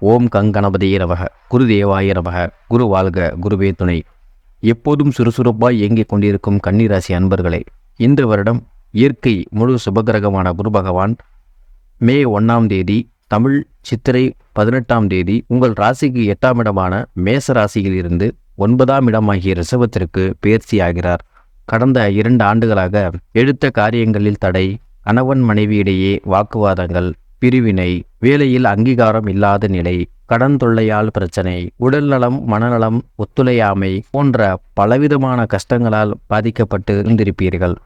ஓம் கங்கணபதியே நமக. குருதேவாய நமக. குரு வாழ்க, குருவே துணை. எப்போதும் சுறுசுறுப்பாய் இயங்கிக் கொண்டிருக்கும் கன்னிராசி அன்பர்களே, இந்த வருடம் இயற்கை முழு சுபகிரகமான குரு பகவான் மே 1ஆம் தேதி தமிழ் சித்திரை 18ஆம் தேதி உங்கள் ராசிக்கு 8ஆம் இடமான மேச ராசியில் இருந்து 9ஆம் இடமாகிய ரிஷபத்திற்கு பெயர்ச்சி ஆகிறார். கடந்த 2 ஆண்டுகளாக எடுத்த காரியங்களில் தடை, கணவன் மனைவியிடையே வாக்குவாதங்கள், பிரிவினை, வேலையில் அங்கீகாரம் இல்லாத நிலை, கடன் தொல்லையால் பிரச்சனை, உடல்நலம் மனநலம் ஒத்துழையாமை போன்ற பலவிதமான கஷ்டங்களால் பாதிக்கப்பட்டு இருந்திருப்பீர்கள்.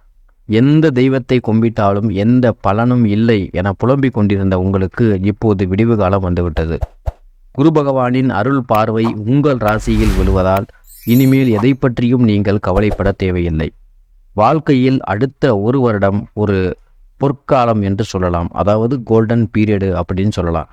எந்த தெய்வத்தை கும்பிட்டாலும் எந்த பலனும் இல்லை என புலம்பிக் கொண்டிருந்த உங்களுக்கு இப்போது விடிவு காலம் வந்துவிட்டது. குரு பகவானின் அருள் பார்வை உங்கள் ராசியில் விழுவதால் இனிமேல் எதை பற்றியும் நீங்கள் கவலைப்பட தேவையில்லை. வாழ்க்கையில் அடுத்த 1 வருடம் ஒரு பொற்காலம் என்று சொல்லலாம். அதாவது கோல்டன் பீரியடு அப்படின்னு சொல்லலாம்.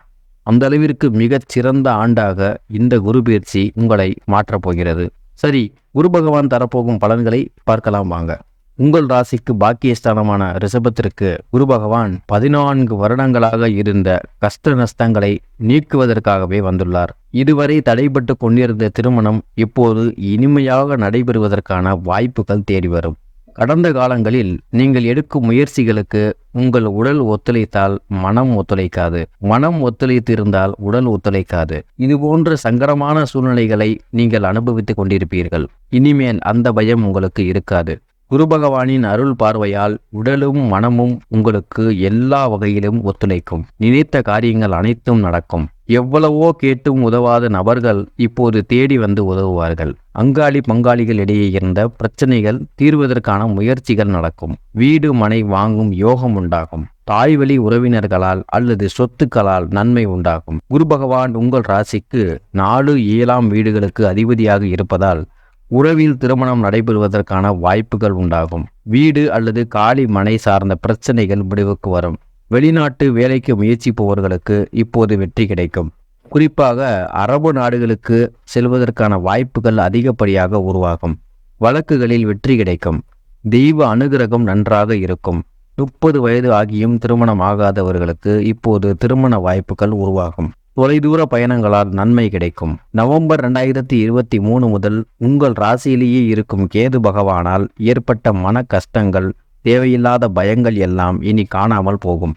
அந்த அளவிற்கு மிகச் சிறந்த ஆண்டாக இந்த குரு பயிற்சி உங்களை மாற்றப் போகிறது. சரி, குரு பகவான் தரப்போகும் பலன்களை பார்க்கலாம் வாங்க. உங்கள் ராசிக்கு பாக்கியஸ்தானமான ரிஷபத்திற்கு குரு பகவான் 14 வருடங்களாக இருந்த கஷ்ட நஷ்டங்களை நீக்குவதற்காகவே வந்துள்ளார். இதுவரை தடைபட்டு கொண்டிருந்த திருமணம் இப்போது இனிமையாக நடைபெறுவதற்கான வாய்ப்புகள் தேடி வரும். கடந்த காலங்களில் நீங்கள் எடுக்கும் முயற்சிகளுக்கு உங்கள் உடல் ஒத்துழைத்தால் மனம் ஒத்துழைக்காது, மனம் ஒத்துழைத்து இருந்தால் உடல் ஒத்துழைக்காது. இதுபோன்ற சங்கடமான சூழ்நிலைகளை நீங்கள் அனுபவித்துக் கொண்டிருப்பீர்கள். இனிமேல் அந்த பயம் உங்களுக்கு இருக்காது. குரு பகவானின் அருள் பார்வையால் உடலும் மனமும் உங்களுக்கு எல்லா வகையிலும் ஒத்துழைக்கும். நினைத்த காரியங்கள் அனைத்தும் நடக்கும். எவ்வளவோ கேட்டும் உதவாத நபர்கள் இப்போது தேடி வந்து உதவுவார்கள். அங்காளி பங்காளிகள் இடையே இருந்த பிரச்சனைகள் தீர்வதற்கான முயற்சிகள் நடக்கும். வீடு மனை வாங்கும் யோகம் உண்டாகும். தாய்வழி உறவினர்களால் அல்லது சொத்துக்களால் நன்மை உண்டாகும். குரு பகவான் உங்கள் ராசிக்கு 4, 7ஆம் வீடுகளுக்கு அதிபதியாக இருப்பதால் உறவில் திருமணம் நடைபெறுவதற்கான வாய்ப்புகள் உண்டாகும். வீடு அல்லது காலி மனை சார்ந்த பிரச்சனைகள் முடிவுக்கு வரும். வெளிநாட்டு வேலைக்கு முயற்சிப்பவர்களுக்கு இப்போது வெற்றி கிடைக்கும். குறிப்பாக அரபு நாடுகளுக்கு செல்வதற்கான வாய்ப்புகள் அதிகப்படியாக உருவாகும். வழக்குகளில் வெற்றி கிடைக்கும். தெய்வ அனுகிரகம் நன்றாக இருக்கும். 30 வயது ஆகியும் திருமணம் ஆகாதவர்களுக்கு இப்போது திருமண வாய்ப்புகள் உருவாகும். தொலைதூர பயணங்களால் நன்மை கிடைக்கும். நவம்பர் 2023 முதல் உங்கள் ராசியிலேயே இருக்கும் கேது பகவானால் ஏற்பட்ட மன கஷ்டங்கள், தேவையில்லாத பயங்கள் எல்லாம் இனி காணாமல் போகும்.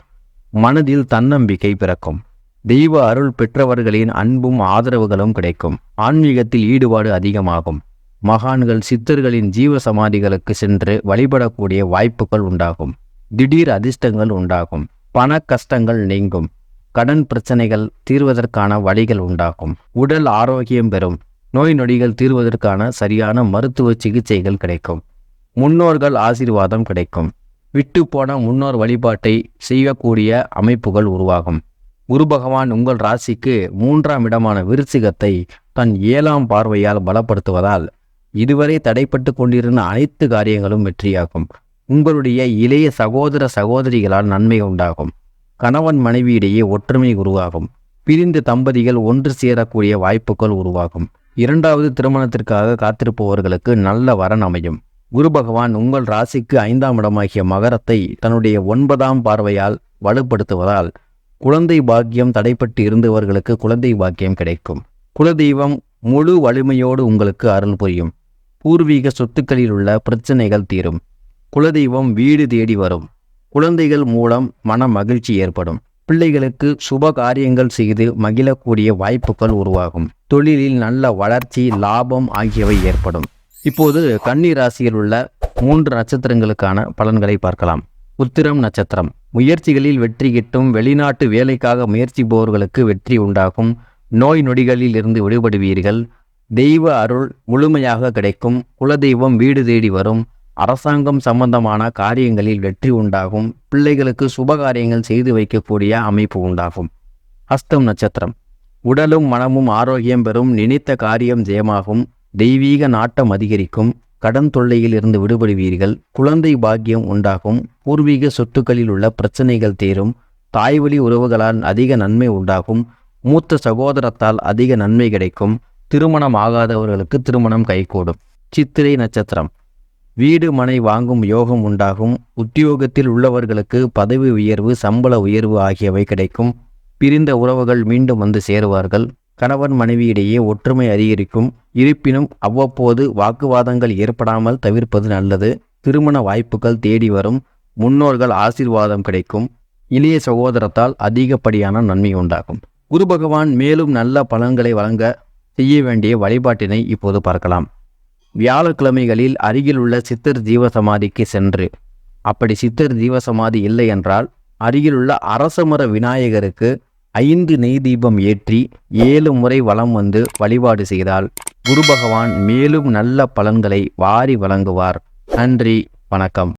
மனதில் தன்னம்பிக்கை பிறக்கும். தெய்வ அருள் பெற்றவர்களின் அன்பும் ஆதரவுகளும் கிடைக்கும். ஆன்மீகத்தில் ஈடுபாடு அதிகமாகும். மகான்கள் சித்தர்களின் ஜீவ சமாதிகளுக்கு சென்று வழிபடக்கூடிய வாய்ப்புகள் உண்டாகும். திடீர் அதிர்ஷ்டங்கள் உண்டாகும். பண கஷ்டங்கள் நீங்கும். கடன் பிரச்சனைகள் தீர்வதற்கான வழிகள் உண்டாகும். உடல் ஆரோக்கியம் பெறும். நோய் நொடிகள் தீர்வதற்கான சரியான மருத்துவ சிகிச்சைகள் கிடைக்கும். முன்னோர்கள் ஆசீர்வாதம் கிடைக்கும். விட்டு போன முன்னோர் வழிபாட்டை செய்யக்கூடிய அமைப்புகள் உருவாகும். குரு பகவான் உங்கள் ராசிக்கு 3ஆம் இடமான விருச்சிகத்தை தன் 7ஆம் பார்வையால் பலப்படுத்துவதால் இதுவரை தடைப்பட்டு கொண்டிருந்த அனைத்து காரியங்களும் வெற்றியாகும். உங்களுடைய இளைய சகோதர சகோதரிகளால் நன்மை உண்டாகும். கணவன் மனைவியிடையே ஒற்றுமை உருவாகும். பிரிந்த தம்பதிகள் ஒன்று சேரக்கூடிய வாய்ப்புகள் உருவாகும். 2வது திருமணத்திற்காக காத்திருப்பவர்களுக்கு நல்ல வரன் அமையும். குரு பகவான் உங்கள் ராசிக்கு 5ஆம் இடமாகிய மகரத்தை தன்னுடைய 9ஆம் பார்வையால் வலுப்படுத்துவதால் குழந்தை பாக்கியம் தடைப்பட்டு இருந்தவர்களுக்கு குழந்தை பாக்கியம் கிடைக்கும். குலதெய்வம் முழு வலிமையோடு உங்களுக்கு அருள் புரியும். பூர்வீக சொத்துக்களில் உள்ள பிரச்சனைகள் தீரும். குலதெய்வம் வீடு தேடி வரும். குழந்தைகள் மூலம் மன மகிழ்ச்சி ஏற்படும். பிள்ளைகளுக்கு சுப காரியங்கள் செய்து மகிழக்கூடிய வாய்ப்புகள் உருவாகும். தொழிலில் நல்ல வளர்ச்சி, லாபம் ஆகியவை ஏற்படும். இப்போது கன்னி ராசியில் உள்ள 3 நட்சத்திரங்களுக்கான பலன்களை பார்க்கலாம். உத்திரம் நட்சத்திரம். முயற்சிகளில் வெற்றி கிட்டும். வெளிநாட்டு வேலைக்காக முயற்சிப்பவர்களுக்கு வெற்றி உண்டாகும். நோய் நொடிகளில் இருந்து விடுபடுவீர்கள். தெய்வ அருள் முழுமையாக கிடைக்கும். குலதெய்வம் வீடு தேடி வரும். அரசாங்கம் சம்பந்தமான காரியங்களில் வெற்றி உண்டாகும். பிள்ளைகளுக்கு சுபகாரியங்கள் செய்து வைக்கக்கூடிய அமைப்பு உண்டாகும். ஹஸ்தம் நட்சத்திரம். உடலும் மனமும் ஆரோக்கியம் பெறும். நினைத்த காரியம் ஜெயமாகும். தெய்வீக நாட்டம் அதிகரிக்கும். கடன் தொல்லையில் இருந்து விடுபடுவீர்கள். குழந்தை பாக்கியம் உண்டாகும். பூர்வீக சொத்துக்களில் உள்ள பிரச்சனைகள் தீரும். தாய்வழி உறவுகளால் அதிக நன்மை உண்டாகும். மூத்த சகோதரத்தால் அதிக நன்மை கிடைக்கும். திருமணம் ஆகாதவர்களுக்கு திருமணம் கைகூடும். சித்திரை நட்சத்திரம். வீடு மனை வாங்கும் யோகம் உண்டாகும். உத்தியோகத்தில் உள்ளவர்களுக்கு பதவி உயர்வு, சம்பள உயர்வு ஆகியவை கிடைக்கும். பிரிந்த உறவுகள் மீண்டும் வந்து சேருவார்கள். கணவன் மனைவியிடையே ஒற்றுமை அதிகரிக்கும். இருப்பினும் அவ்வப்போது வாக்குவாதங்கள் ஏற்படாமல் தவிர்ப்பது நல்லது. திருமண வாய்ப்புகள் தேடி வரும். முன்னோர்கள் ஆசீர்வாதம் கிடைக்கும். இளைய சகோதரத்தால் அதிகப்படியான நன்மை உண்டாகும். குரு பகவான் மேலும் நல்ல பலன்களை வழங்க செய்ய வேண்டிய வழிபாட்டினை இப்போது பார்க்கலாம். வியாழக்கிழமைகளில் அருகில் உள்ள சித்தர் ஜீவசமாதிக்கு சென்று, அப்படி சித்தர் ஜீவசமாதி இல்லை என்றால் அருகிலுள்ள அரசமர விநாயகருக்கு 5 நெய் தீபம் ஏற்றி 7 முறை வலம் வந்து வழிபாடு செய்தால் குரு பகவான் மேலும் நல்ல பலன்களை வாரி வழங்குவார். நன்றி, வணக்கம்.